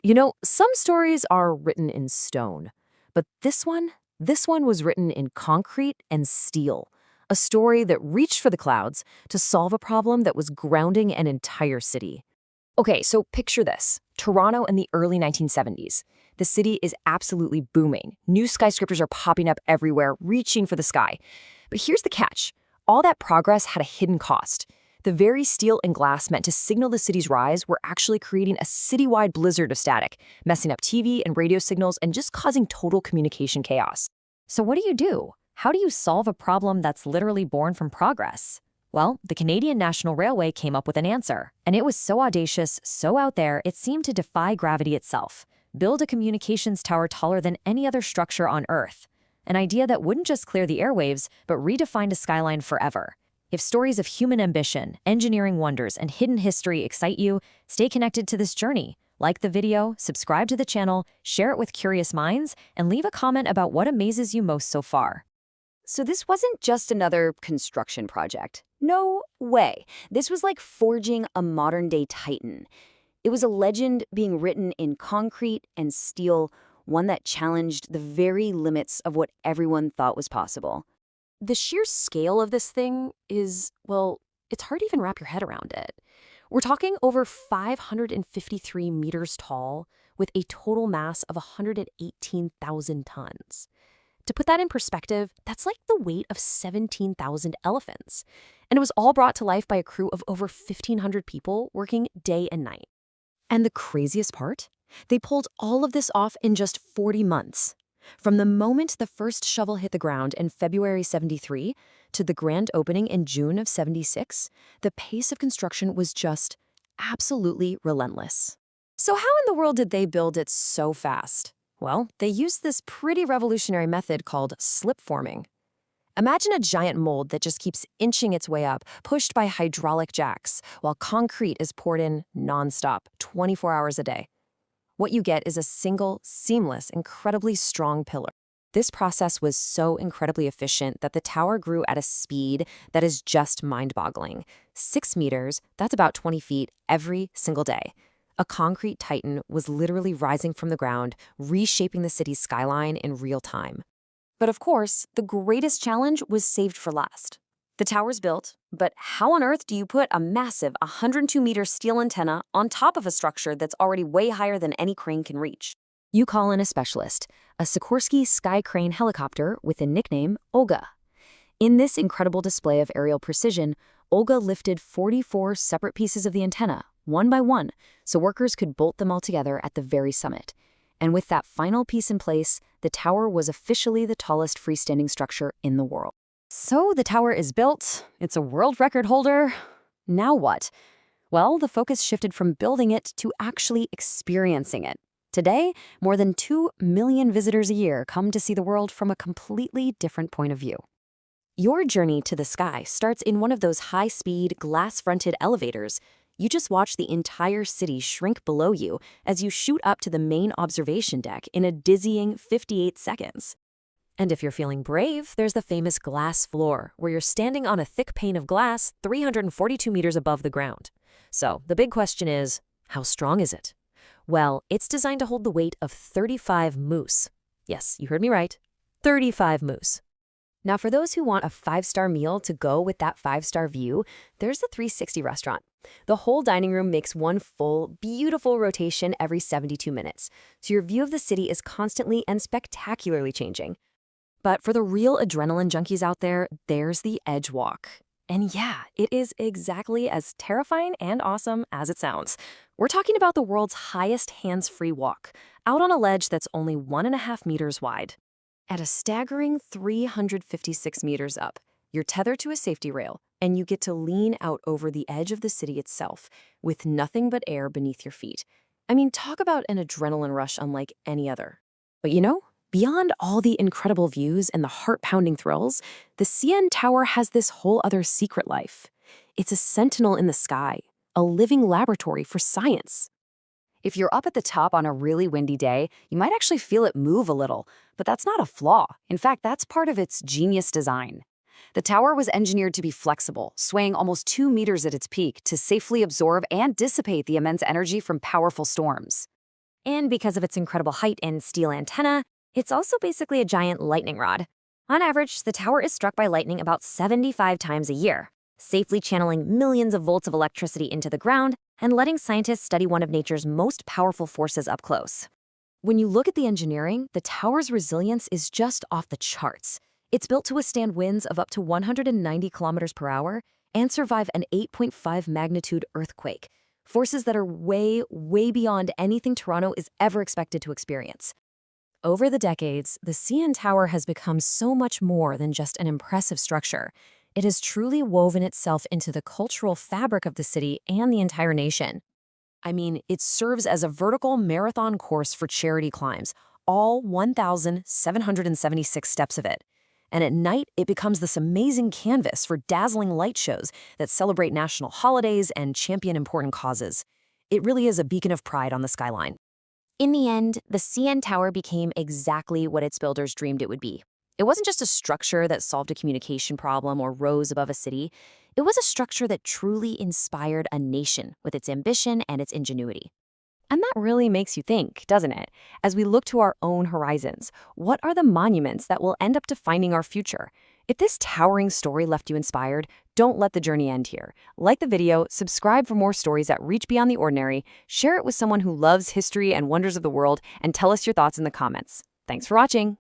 Some stories are written in stone, but this one was written in concrete and steel. A story that reached for the clouds to solve a problem that was grounding an entire city. Okay, so picture this. Toronto in the early 1970s. The city is absolutely booming. New skyscrapers are popping up everywhere, reaching for the sky. But here's the catch. All that progress had a hidden cost. The very steel and glass meant to signal the city's rise were actually creating a citywide blizzard of static, messing up TV and radio signals and just causing total communication chaos. So what do? How do you solve a problem that's literally born from progress? Well, the Canadian National Railway came up with an answer, and it was so audacious, so out there, it seemed to defy gravity itself. Build a communications tower taller than any other structure on Earth. An idea that wouldn't just clear the airwaves, but redefined a skyline forever. If stories of human ambition, engineering wonders, and hidden history excite you, stay connected to this journey. Like the video, subscribe to the channel, share it with curious minds, and leave a comment about what amazes you most so far. So this wasn't just another construction project. No way. This was like forging a modern-day titan. It was a legend being written in concrete and steel, one that challenged the very limits of what everyone thought was possible. The sheer scale of this thing is, well, it's hard to even wrap your head around it. We're talking over 553 meters tall with a total mass of 118,000 tons. To put that in perspective, that's like the weight of 17,000 elephants. And it was all brought to life by a crew of over 1,500 people working day and night. And the craziest part? They pulled all of this off in just 40 months. From the moment the first shovel hit the ground in February 73 to the grand opening in June of 76, the pace of construction was just absolutely relentless. So how in the world did they build it so fast? Well, they used this pretty revolutionary method called slipforming. Imagine a giant mold that just keeps inching its way up, pushed by hydraulic jacks, while concrete is poured in nonstop, 24 hours a day. What you get is a single, seamless, incredibly strong pillar. This process was so incredibly efficient that the tower grew at a speed that is just mind-boggling. 6 meters, that's about 20 feet, every single day. A concrete titan was literally rising from the ground, reshaping the city's skyline in real time. But of course, the greatest challenge was saved for last. The tower's built, but how on earth do you put a massive 102-meter steel antenna on top of a structure that's already way higher than any crane can reach? You call in a specialist, a Sikorsky Sky Crane helicopter with a nickname Olga. In this incredible display of aerial precision, Olga lifted 44 separate pieces of the antenna, one by one, so workers could bolt them all together at the very summit. And with that final piece in place, the tower was officially the tallest freestanding structure in the world. So the tower is built, it's a world record holder. Now what? Well, the focus shifted from building it to actually experiencing it. Today, more than 2 million visitors a year come to see the world from a completely different point of view. Your journey to the sky starts in one of those high-speed, glass-fronted elevators. You just watch the entire city shrink below you as you shoot up to the main observation deck in a dizzying 58 seconds. And if you're feeling brave, there's the famous glass floor, where you're standing on a thick pane of glass 342 meters above the ground. So the big question is, how strong is it? Well, it's designed to hold the weight of 35 moose. Yes, you heard me right. 35 moose. Now, for those who want a 5-star meal to go with that 5-star view, there's the 360 restaurant. The whole dining room makes one full, beautiful rotation every 72 minutes, so your view of the city is constantly and spectacularly changing. But for the real adrenaline junkies out there, there's the EdgeWalk. And yeah, it is exactly as terrifying and awesome as it sounds. We're talking about the world's highest hands-free walk, out on a ledge that's only 1.5 meters wide. At a staggering 356 meters up, you're tethered to a safety rail, and you get to lean out over the edge of the city itself, with nothing but air beneath your feet. I mean, talk about an adrenaline rush unlike any other. But beyond all the incredible views and the heart-pounding thrills, the CN Tower has this whole other secret life. It's a sentinel in the sky, a living laboratory for science. If you're up at the top on a really windy day, you might actually feel it move a little, but that's not a flaw. In fact, that's part of its genius design. The tower was engineered to be flexible, swaying almost 2 meters at its peak to safely absorb and dissipate the immense energy from powerful storms. And because of its incredible height and steel antenna, it's also basically a giant lightning rod. On average, the tower is struck by lightning about 75 times a year, safely channeling millions of volts of electricity into the ground and letting scientists study one of nature's most powerful forces up close. When you look at the engineering, the tower's resilience is just off the charts. It's built to withstand winds of up to 190 kilometers per hour and survive an 8.5 magnitude earthquake, forces that are way, way beyond anything Toronto is ever expected to experience. Over the decades, the CN Tower has become so much more than just an impressive structure. It has truly woven itself into the cultural fabric of the city and the entire nation. I mean, it serves as a vertical marathon course for charity climbs, all 1,776 steps of it. And at night, it becomes this amazing canvas for dazzling light shows that celebrate national holidays and champion important causes. It really is a beacon of pride on the skyline. In the end, the CN Tower became exactly what its builders dreamed it would be. It wasn't just a structure that solved a communication problem or rose above a city. It was a structure that truly inspired a nation with its ambition and its ingenuity. And that really makes you think, doesn't it? As we look to our own horizons, what are the monuments that will end up defining our future? If this towering story left you inspired, don't let the journey end here. Like the video, subscribe for more stories that reach beyond the ordinary, share it with someone who loves history and wonders of the world, and tell us your thoughts in the comments. Thanks for watching.